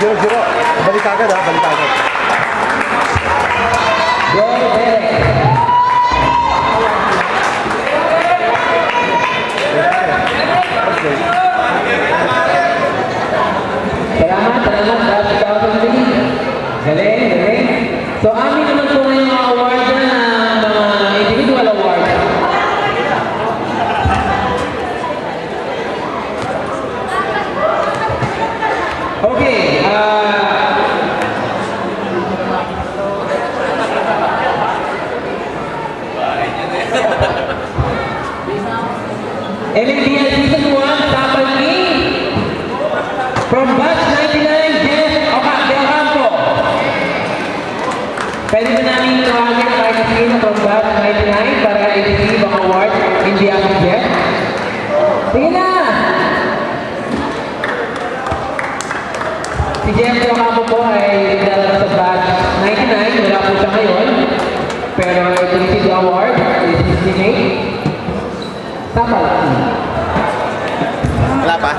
0-0. Balik agad ha, balik agad. Salamat. Ikaw sa mga galing. So, amin naman po ngayong mga award na mga individual award. Okay, LMBL Season 1, Tapal King. From batch 99, Jeff Ocampo. Pwede ba namin tawagin ang artist na from batch 99 para i-receive ang award in behalf of Jeff? Sige na! Si Jeff Ocampo po ay nagdala sa batch 99. Wala po siya ngayon. Pero i-receive the award is his teammate. Tapal King. Wala pa?